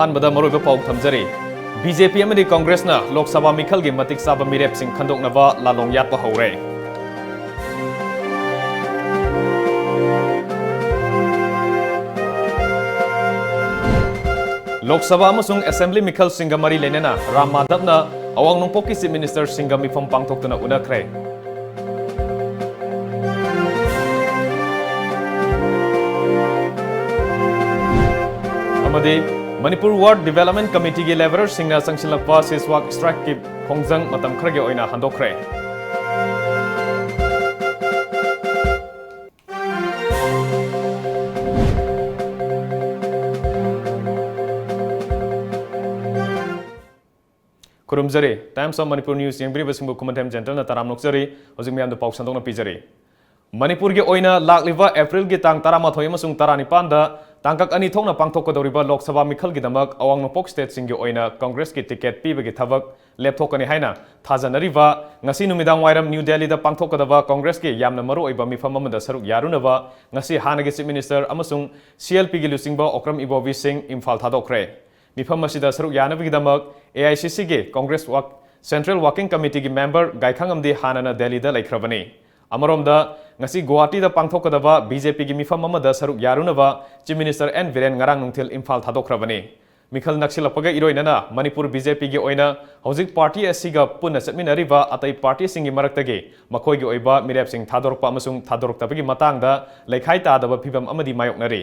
अहानबदा मरोइबा पाउ थमजरी बीजेपी अमदी कांग्रेसना लोकसभा मिखलगी मतिक चाबा मिरेपसिंग खंदोकनबा लालोंग यातपा हौरे लोकसभा अमसुंग असेंबली मिखल सिंगा मरी लेनेना राम माधवना अवांग नोंपोकी चीफ मिनिस्टर सिंगा मिफम पांगथोक्तुना उनखरे अमदी मणिपुर वार्ड डेवलपमेंट कमिटी की लेबरर सिंगना संगसिलकपा सिसवाक स्ट्राइक की खोंजंग मतम खरगे ओइना हंदोखरे खुरुमजरी टाइम्स ऑफ मणिपुर न्यूज यंग्रिबसिंगबु कुमथेम जेंटलना तराम नोकजरी होजिक मियाम पाउ संदोंना पिजरी मणिपुर की ओइना लाक्लिबा अप्रैल की तांग 13 अमसुंग 19 दा तांकक अनि थोकना पांगथोकदौरिबा लोकसभा मिखल की दमक अवांग नोपोक स्टेट सिंग की ओइना कांग्रेस की टिकट पीबगी थबक लेपथोकनी हाइना थाजनरिबा ngasi नुमिदांग वाइरम न्यू दिल्ली दा पांगथोकदबा कांग्रेस की यामना मरु ओइबा मिफम अमदा सरुक यारुनबा ngasi हानगी चीफ मिनिस्टर अमसुंग सीएलपी की लुसिंगबा ओक्रम इबोवी सिंह इम्फाल थादोखरे मिफम असिदा सरुक यानबगी दमक एआईसीसी के कांग्रेस सेंट्रल वर्किंग कमिटी की मेंबर गायखांगमदी हानना दिल्ली दा लेखरबनी अमरोमदा ngasi गुवाहाटी दा पांगथोकदबा बीजेपी की मिफम अमदा सरुक यारुनबा chief minister N Biren ngarang नुंथिल इम्फाल थादोखरबनी मिखल नक्सिलपगा इरोइनना मणिपुर बीजेपी की ओइना हौजिक पार्टी असिगा पुन्ना चटमिनरिबा अतै पार्टी सिंगी मरक्तगे मखोइगी ओइबा मिरेपसिंग थादोरकपा अमसुंग थादोरक्तबगी मतंगदा लेखाइ तादबा फिबम अमदी मायोकनरि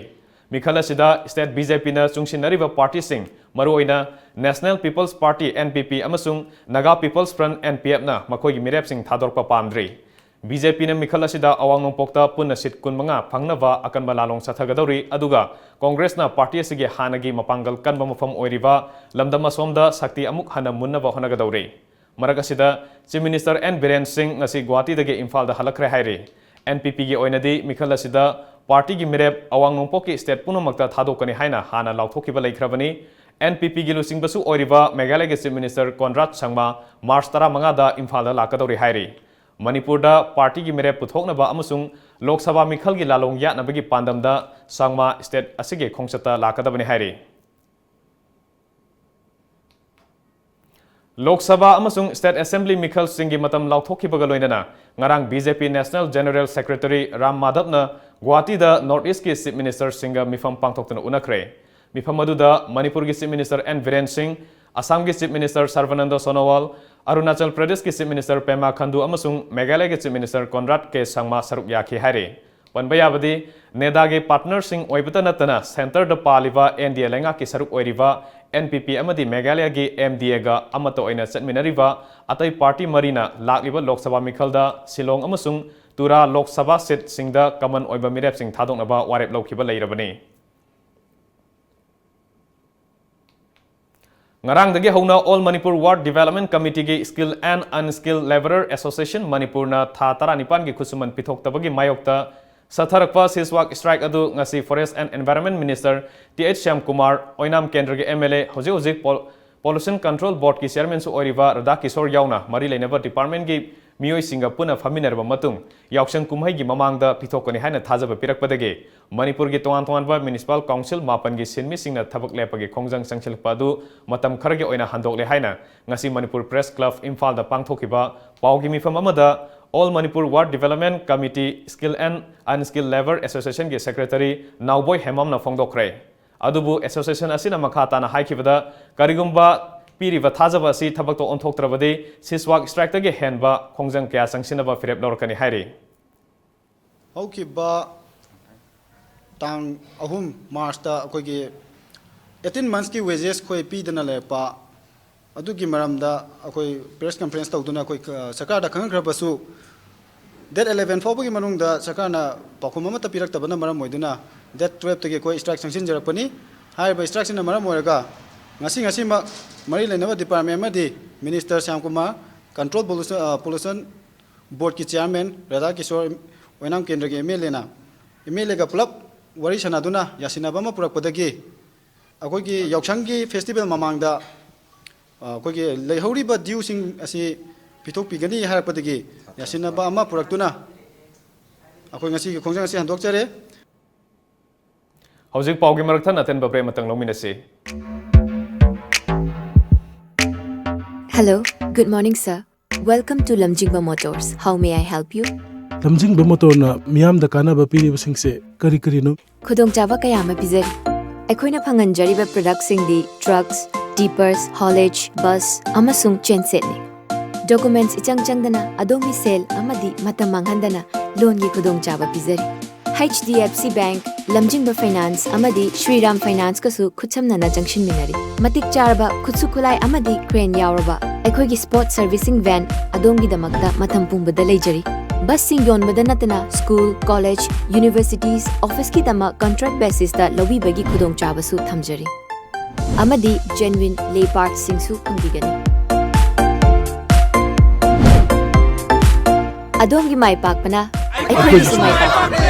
मिखल असिदा स्टेट बीजेपी ना चुंगसिनरिबा पार्टी सिंग मरुओइना नेशनल पीपल्स पार्टी एनपीपी अमसुंग नागा पीपल्स फ्रंट एनपीएफ ना मखोइगी मिरेपसिंग थादोरकपा पामद्रि बीजेपी ने मिखल असिदा अवांग नोंपोक्ता पुन्ना सीट 15 फंगनबा अकनबा लालोंग सथगदौरी अदुगा कांग्रेस ना पार्टी असिगे हानगी मपांगल कनबा मफम ओइरिबा लमदम असोमदा शक्ति अमुक हन मुन्नबा होनगदौरी मरक असिदा chief minister N Biren Singh ngasi Guwahati दगे इम्फाल दा हलखरे हाइरे एनपीपी की ओइनदी मिखल असिदा पार्टी की मिरेप अवांग नोंपोकी स्टेट पुनमक्ता थादोकनी हाइना हाना लाउथोकिबा लेखरबनी एनपीपी की लुसिंगबसु ओइरिबा मेघालय के चीफ मिनिस्टर कोनराड संगमा मार्च 15 दा इम्फाल दा लाकदौरी हाइरे मणिपुर दा पार्टी की मेरे पुथोकनबा अमसुंग लोकसभा मिखल की लालोंग यानबगी पांदमदा संगमा स्टेट असिगे खोंगचता लाकदबने हाइरे लोकसभा अमसुंग स्टेट असेंबली मिखल सिंगी मतम लाउथोखिबगा लोइनना ngarang BJP national general secretary Ram माधवना गुवाहाटी दा नॉर्थ ईस्ट की चीफ मिनिस्टर सिंगा मिफम पांगथोक्तना उनखरे मिफम अदुदा मणिपुर की chief minister N Biren Singh Assam की चीफ मिनिस्टर सर्वानंद सोनोवाल अरुणाचल प्रदेश की चीफ मिनिस्टर पेमा खंडू अमसुंग मेघालय के चीफ मिनिस्टर कोनराड के संगमा सरुक याखी हाइरे पनबयाबदी नेदा के पार्टनर सिंह ओइबता नतना सेंटर द पालिबा एनडीए लेंगा की सरुक ओइरिबा एनपीपी अमदी मेघालय की एमडीए गा अमतो ओइना चटमिनरिबा अतै पार्टी मरीना लाक्लिबा लोकसभा मिखलदा शिलोंग अमसुंग तुरा लोकसभा सीट सिंगदा कमन ओइबा मिरेपसिंग थादोकनबा वारेप लौखिबा लेरबनी ngarangdagi hona all manipur ward development committee की skill and unskilled labourer association Manipur ना था 19 की खुसुमन पिथोक्तबगी मायोक्ता सथरकपा सिसवाक स्ट्राइक अदु ngasi forest and environment minister TH Shyam Kumar ओइनाम केंद्र के एमएलए होजे होजे पोल्यूशन कंट्रोल बोर्ड की चेयरमैन सु ओरिबा रदा किशोर यावना मरी लेनेबा डिपार्टमेंट की मियोई सिंगा पुना फमिनरबा मतुंग यावसन कुमहै की ममांगदा पिथोकनी हाइना थाजब पिरकपदगे मणिपुर की तोआन तोआनबा म्युनिसिपल काउंसिल मापन की सिनमी सिंगना थबक लेपगे खोंजंग संगसिलपदु मतम खरगे ओइना हंदोकले हाइना ngasi Manipur press club Imphal दा पांगथोकिबा पावगी मिफम अमदा all Manipur ward development committee skill and unskilled labour association के सेक्रेटरी नाउबोय हेममना फोंदोखरे अदुबु एसोसिएशन असिना मखाताना हाइखिबदा करिगुम्बा पीरिबा थाजबा असि थबक तो ओंथोक्त्रबदे सिसवाक स्ट्राइक तगे हेनबा खोंजंग क्या संगसिनबा फिरेप लौरकनी हाइरे हौकिबा तांग अहुम मार्च ता अखोगी 18 months की वेजेस खोय पीदना लेपा अदुगी मरमदा अखोय प्रेस कॉन्फ्रेंस तौदुना अखोय सरकार दा खंगखरबसु डेट 11 फाउबगी मनुंगदा सरकारना पाखुम अमता पिरक्तबना मरम मोइदुना डेट 12 तगे कोय स्ट्राइक संगसिन जरपनी हाइबा स्ट्राइक मरम मोरगा ngasi mari lenaba department madi minister Syam Kumar control pollution board ki chairman Radha Kishore oinam kendra ki MLA ga pulap wari sanaduna yasinaba ma purakpadagi akoi ki yauksang ki festival mamangda akoi ki leihori ba due sing asi pithok pigani harpadagi yasinaba ama puraktuna akoi ngasi ki khongjang asi handok chare hojik paugi marakthana ten babre matang longminasi Hello, good morning, sir. Welcome to Lamjingba Motors. How may I help you? lamjingbatomtv miyamda kanaba piribasingse kari karino Khudongchaba kaya ama pizari. Aikoina phanganjariba products singdi trucks, tippers, haulage, bus, amasung genset ni. Documents ichang changdana adomi sale amadi matam manghandana loan gi khudongchaba pizari. HDFC Bank, Lamjingba Finance amadi Shriram Finance kasu khutsamna na junction minari. Matik charba khutsu khulai amadi crane yauraba. Aikoi gi sport servicing van adongi damakta matam pumbada leijari. Bus sing yonbada natana school, college, universities, office ki tama contract basis da lobi bagi khudong chaba su thamjari. Amadi genuine lay parts sing su pangbigani. Adongi mai pakpana aikoi gi mai pakpana.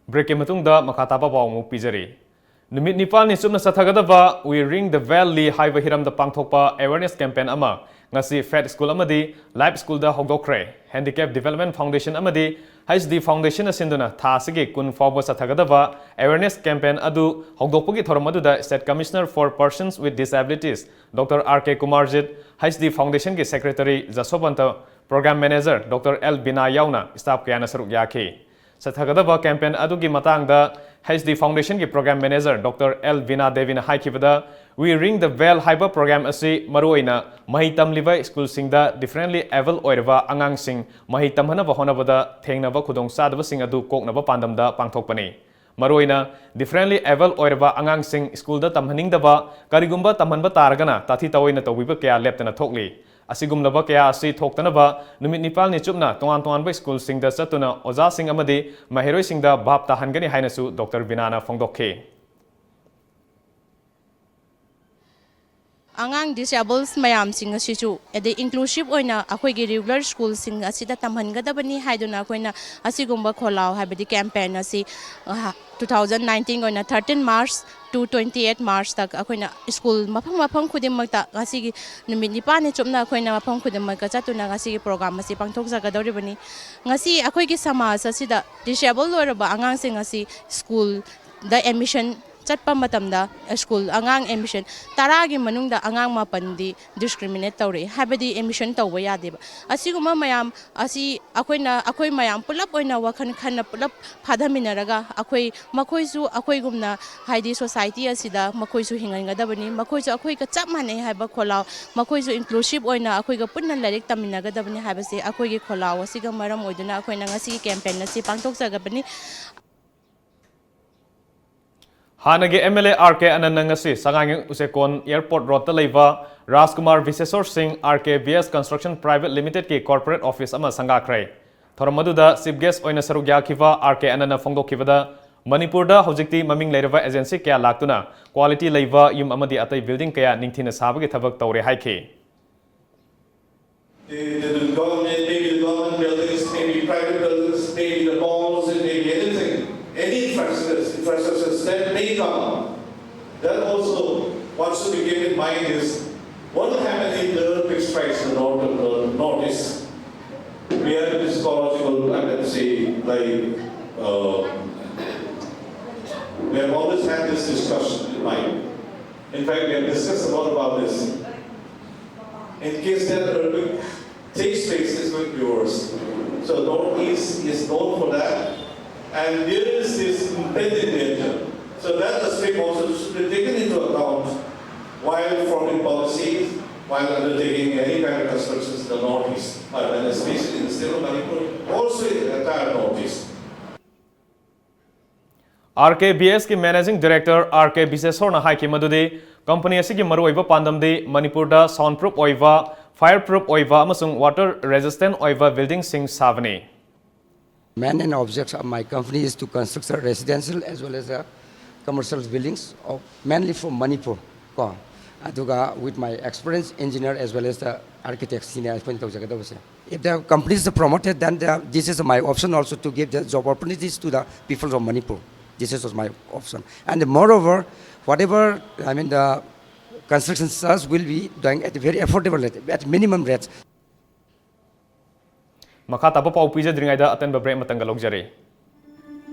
Break matungda makataba paw mu pizari. Numit nipal ni sumna sathagadaba we ring the valley highway hiram da pangthokpa awareness campaign ama ngasi fed school amadi live school da hogdokre handicap development foundation amadi HD foundation asinduna thasigi kun fawba sathagadaba awareness campaign adu hogdokpagi thoramadu da state commissioner for persons with disabilities Dr. RK Kumarjit HD foundation ki secretary Jasobanta program manager Dr. L Bina yauna staff kayana saruk yaki Sathagadaba campaign adugi matangda HD Foundation ki program manager Dr. L Vina Devina haikibada we ring the bell hyper program asi maruina mahitam liva school singda differently able oirva angang sing mahitam hana bahona bada thengna ba khudong sadaba sing adu kokna ba pandamda pangthokpani maruina differently able oirva angang sing school da tamhaning da ba karigumba tamhanba taragana tathi tawoina tobiba kya leptana thokli asigumlaba kaya asi thoktanaba numit nipal ni chupna tongan ba school singda satuna oza sing amadi mahiroi singda bhap tahangani hainasu Dr. Binana Fongdokhe Angang disabled mayam sing asichu ede inclusive oina akhoi gi regular school sing asida tamhangadabani haiduna akoina asigumba kholaw habadi campaign asi 2019 oina 13 March to 28 March tak akoina school mafang khudimakta asigi numit nipani chupna akoina mafang khudimakka chatuna asigi program asi pangthok jagadoribani ngasi akhoi gi samaj asida disabled oraba angang sing asi school the admission chatpa matamda school angang admission taragi manungda angang mapandi discriminate tawre habadi admission tawba yadeba asiguma mayam asi akoi mayam pulap oina wakhan khanna pulap phadaminaraga makoisu akoi gumna haidi society asida makoisu hingangadabani makoisu akoi ka chap mane haba kholaw makoisu inclusive oina akoi ga punna larik taminagadabani habase akoi gi kholaw asiga maram oiduna akoi na ngasi campaign nasi pangtok jagabani Hanagi MLA RK Ananangasi Sangang Usekon Airport Road Talaiva Rajkumar Visesor Singh RKBS Construction Private Limited ki corporate office ama sangakrai Thoramaduda chief guest oina sarugya khiva RK Anana Fongdokhibada Manipurda hojikti maming leirava agency kya laktuna quality leiva yum amadi atai building kaya ningthina sabagi thabak tawre haiki The government, maybe the government buildings, maybe private buildings, maybe the malls, and maybe anything, any infrastructures that may come up. That also, what should be kept in mind is, what will happen if the earthquake strikes the northeast? We have this ecological, I can say, like, we have always had this discussion in mind. In fact, we have discussed a lot about this. In case that earthquake takes place, it's going to be worse. So Northeast is known for that. And there is this impending danger. So that aspect also should be taken into account while forming policy, while undertaking any kind of constructions in the Northeast, and especially in the state of Manipur, also in the entire Northeast. RKBS ki managing director RK Bisesor na haiki madudi company asigi maru oiba pandamdi Manipurda soundproof oiva fireproof oiva amasung water resistant oiva building sing savani Main and objects of my company is to construct residential as well as commercial buildings, mainly from Manipur. Aduga with my experienced engineer as well as the architect senior. If the company is promoted, then this is my option also to give the job opportunities to the people from Manipur. This is my option. And moreover, whatever the construction charge will be doing at a very affordable rate, at minimum rates. Makata pa pau pija dringai da aten ba break matanga logjari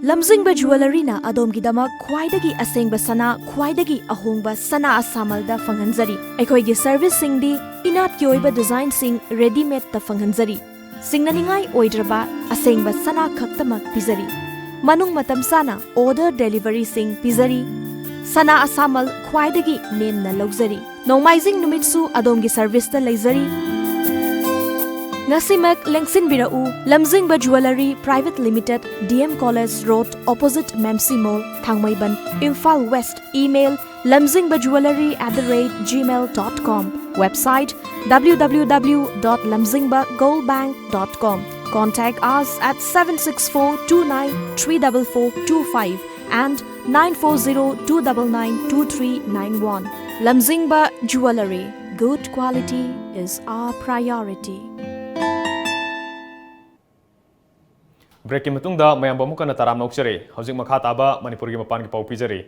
lamjingba jewelry na adomgidamak khwaidagi asengba sana khwaidagi ahongba sana asamalda fanghanjari aikhoigi service singdi inat ki oiba design sing ready made ta fanghanjari singnaningai oidraba asengba sana khaktamak pizari manung matam sana order delivery sing pizari sana asamal khwaidagi nemna logzari nomaizing numitsu adomgi service ta leizari Ngasimak lengsin birau lamjingba jewelry private limited DM College Road opposite Memsi Mall Thangmaiban Imphal West email lamjingbaJewelry@gmail.com website www.lamjingbagoldbank.com contact us at 764293445 and 94029923991 Lamjingba Jewelry good quality is our priority break की मतुंगदा मयाम बमुकन ताराम नौचरे हौजिक मखा ताबा मणिपुर की मपान की पाउ पिजरी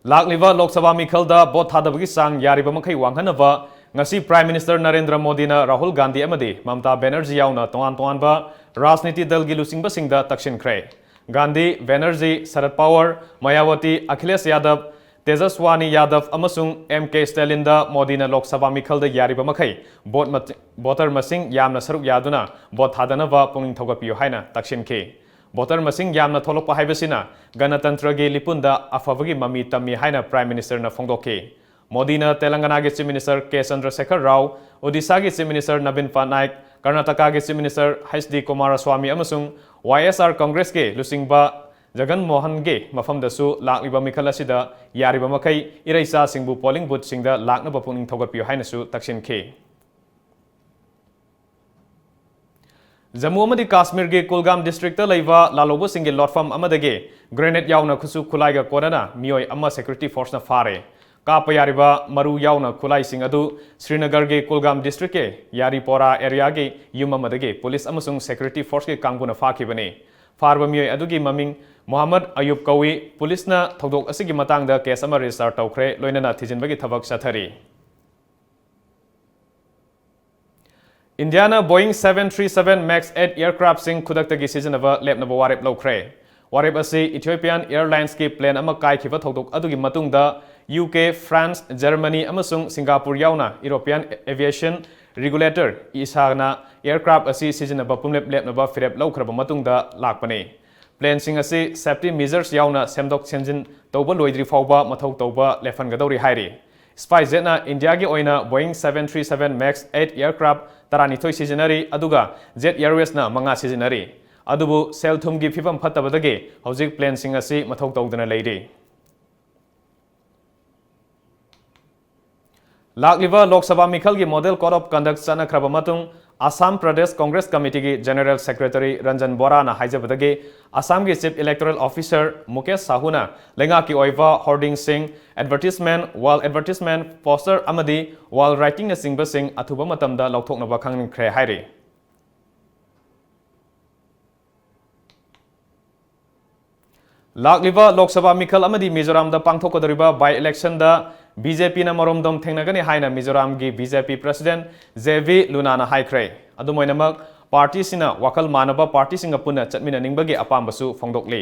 लाकलिबा Lok Sabha मिखलदा boat थादबगी सांग यारिबा मखै वांगहनबा ngasi prime minister Narendra Modi ना राहुल गांधी अमदी ममता बनर्जी यावना तोआन तोआनबा राजनीति दल की लुसिंगबा सिंगदा तक्षिनख्रे गांधी बनर्जी शरद पवार मायावती अखिलेश यादव तेजस्वानी यादव अमसुंग MK स्टालिन दा मोदी ना लोकसभा मिखलदा यारिबा मखै बोटर मसिंग यामना सरुक यादुना बोट थादनबा पुंगिंग थौगपियो हाइना तक्षिनखे बोटर मसिंग यामना थोलकपा हाइबसिना गणतंत्र गे लिपुंदा अफबगी ममी तमी हाइना प्राइम मिनिस्टर ना फोंगदोके मोदी ना तेलंगाना के chief minister K Chandrashekar Rao Odisha के चीफ मिनिस्टर नवीन पटनायक कर्नाटका के चीफ मिनिस्टर HD कुमारस्वामी अमसुंग YSR कांग्रेस के लुसिंगबा जगन मोहन गे मफमदसु लाकलिबा मिखल असिदा यारिबा मखै इरैसा सिंगबु पोलिंग बूथ सिंगदा लाकनबा पुनिंग थौगपियो हाइनसु तक्षिनखे जम्मू अमदी काश्मीर के कुलगाम डिस्ट्रिक्ट लैबा लालोबो सिंगे लॉटफम अमदगे ग्रेनेड यावना खुसु खुलाइगा कोनना मियोय अमा सिक्योरिटी फोर्स ना फारे काप यारिबा मरु यावना खुलाई सिंग अदु श्रीनगर के कुलगाम डिस्ट्रिक्ट के यारीपोरा एरिया के युम अमदगे पुलिस अमसुंग सिक्योरिटी फोर्स के कांगबुना फाखिबने फारबा मियोय अदुगी ममिंग मोहम्मद अयूब कौई पुलिस ना थौदोक असिगी मतांगदा केस अमा रजिस्टर तौख्रे लोइनना थिजिनबगी थबक सथरी इंडिया ना बोइंग 737 मैक्स 8 एयरक्राफ्ट सिंग खुदक्तगी सिजनबा लेपनबा वारेप लौख्रे वारेप असि इथियोपियन एयरलाइंस की प्लेन अमा काइखिबा थौदोक अदुगी मतुंगदा UK फ्रांस जर्मनी अमसुंग सिंगापुर यावना यूरोपियन एविएशन रेगुलेटर इसाना एयरक्राफ्ट असि सिजनबा पुमलेप लेपनबा फिरेप लौख्रबा मतुंगदा लाकपने प्लेन सिंग असि सेफ्टी मेजर्स यावना सेमदोक सेंजिन तौबा लोइद्री फावबा मथौ तौबा लेफनगदौरी हाइरि स्पाइसजेटना इंडिया की ओइना बोइंग 737 मैक्स 8 एयरक्राफ्ट तरानिथोय सिजनरी अदुगा जेट एयरवेज ना मंगा सिजनरी अदुबु सेल थुम की फिफम फत्तबदगे हौजिक प्लेन सिंग असि मथौ तौदना लेरि लाकलिबा लोकसभा मिखल की मॉडल कोड ऑफ कंडक्ट चनख्रबा मतुंग आसाम प्रदेश कांग्रेस कमिटी की जनरल सेक्रेटरी रंजन बोरा ना हाइजबदगे आसाम की चीफ इलेक्टोरल ऑफिसर मुकेश साहुना लेंगा की ओइवा होर्डिंग सिंग एडवर्टाइजमेंट वॉल एडवर्टाइजमेंट पोस्टर अमदी वॉल राइटिंग ना सिंग बसिंग अथुबा मतमदा लौथोकनबा खंगनिख्रे हाइरे लाकलिबा लोकसभा मिखल अमदी मिजोराम दा पांगथोकदरिबा बाय इलेक्शन दा बीजेपी ना मरोमदम थेंगनगनी हाइना मिजोराम की बीजेपी प्रेसिडेंट JV लुना ना हाइख्रे अदुमोइनमक पार्टी सिना वखल मानबा पार्टी सिंग पुना चटमिननिंगबगे अपामबसु फोंगदोकले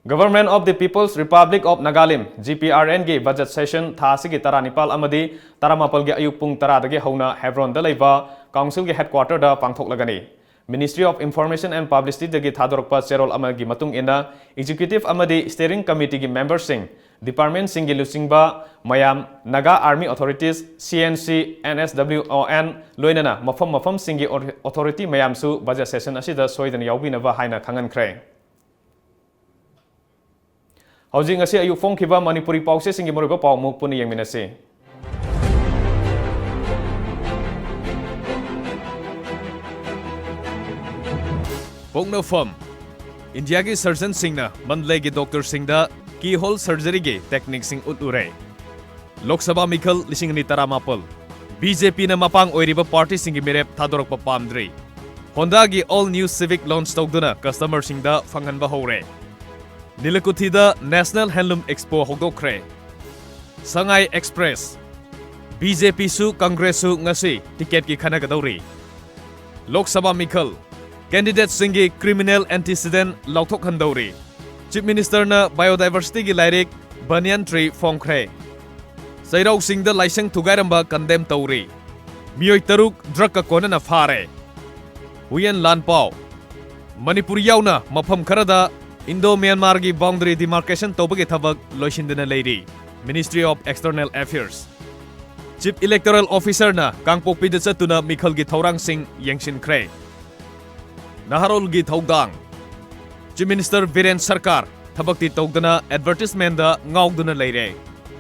government of the people's republic of Nagaland GPRN की बजट सेशन थासिगी तरानिपाल अमदी तरामापल के अयुक पुंग तरादगे हौना हेब्रोन दा लैबा काउंसिल के हेडक्वार्टर दा पांगथोकलगनी Ministry of Information and Publicity दगी थादोरकपा चेरोल अमगी मतुंग इना एग्जीक्यूटिव अमदी स्टीयरिंग कमिटी की मेंबर्स सिंग डिपार्टमेंट सिंग की लुसिंगबा मयाम Naga army authorities CNC NSWON लोइनना मफम सिंग की अथॉरिटी मयामसु बजट सेशन असिदा सोइदन याउबिनबा हाइना खंगनख्रे हौजिंग असि अयु फोंखिबा मणिपुरी पाउसे सिंग की मरुबा पाउ मुक पुनि यंगमिनसे पोंगनफम इंडिया की सर्जन सिंगना मंडले के डॉक्टर सिंगदा की होल सर्जरी के टेक्निक सिंग उतुरे लोकसभा मिखल लिसिंगनी तरामापल बीजेपी न मपांग ओइरिबा पार्टी सिंग मेरेप थादोरकपा पामद्री होंडा की ऑल न्यू सिविक लॉन्च तौदुना कस्टमर सिंगदा फंगनबा हौरे नीलकुथिदा नेशनल हैंडलूम एक्सपो होगोख्रे संगाई एक्सप्रेस बीजेपी सु कांग्रेस सु ngasi टिकेट की खनगदौरी Lok Sabha मिखल Candidates-singi criminal antecedent lauthokhandori. Chief Minister na biodiversity gi lairik banyan tree fongkhre. Sairau singda laisang thugairamba condemn tauri. Miyoi taruk drug ka konana phare. Huyen Lanpao. Manipur yauna mafam kharada Indo-Myanmar gi boundary demarcation tobagi thabak loisindana leiri. Ministry of External Affairs. Chief Electoral Officer na Kangpokpi da chatuna mikhal gi thorang sing yengsinkhre. Naharol gi thaudang. Chief Minister Viren Sarkar thabakti tawdana advertisement da ngawduna leire.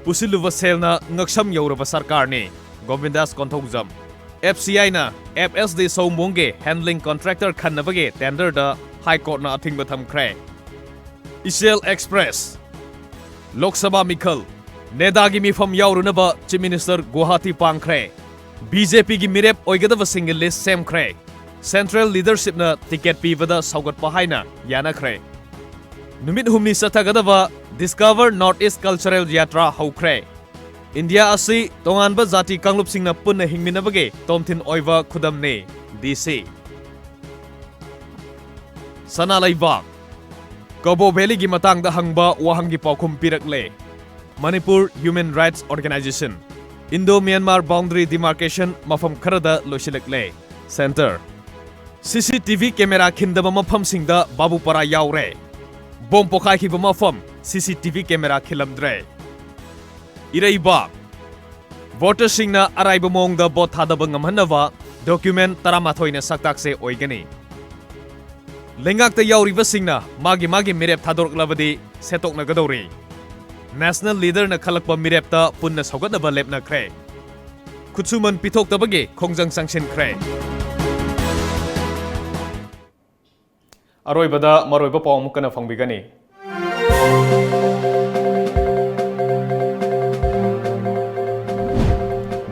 Pusiluwa selna ngaksam yauraba sarkar ni Govindas Konthongzam. FCI na FSD Sombonge handling contractor khannabage tender da High Court na athingba thamkhre. Ishel Express. Lok Sabha mikhal Nedagi mifam yaurunaba Chief Minister Guwahati pangkhre. BJP gi mirep oigadaba single list semkhre. Central leadership na ticket pibada saugatpa haina yanakhre. Numit humni sathagadaba Discover Northeast Cultural Yatra haukhre. India asi tonganba jati kanglup singna punna hingminabage tomthin oiva khudamne DC. Sana Laibak. Kobo Valley gi matangda hangba wahangi paukhum pirakle. Manipur Human Rights Organization. Indo-Myanmar Boundary Demarcation mafam kharada loisilakle. Center. CCTV camera khindaba mafam singda Babupara yaure. Bom pokhai khiba mafam CCTV camera khilamdre. Iraiba. Voter singna araiba mongda bot thadaba ngamhanava document taramatoina saktakse oigani. Lengakta yauriba singna magi mirep thadorklabadi setokna gadori. National leader na khalakpa mirepta punna saugatnaba lepna khre. Kutsuman pitoktabage khongjang sanction khre. Aroibada maroiba pawm kana fangbigani.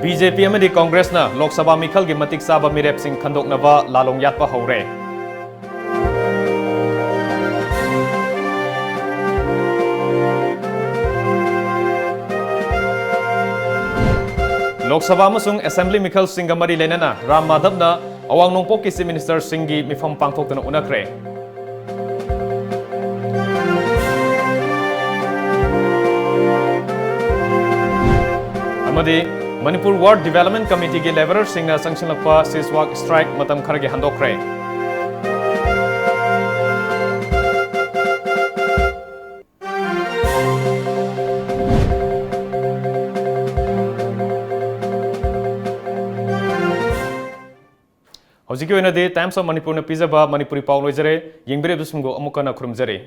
BJP amadi Congress na Lok Sabha mikhal gi matik saba mirep sing khandoknaba lalong yatpa haure. Lok Sabha amasung Assembly mikhal singamari lenana Ram Madhav na awang nongpok Chief Minister singi mifam pangthoktana unakre. Amadi Manipur Ward Development Committee gi laborer singna sangsinlakpa siswak strike matam kharagi handokre. Hojiki oinadi Times of Manipur na pizaba Manipuri paw loijare yengbire dusumgo amukana khurumjare.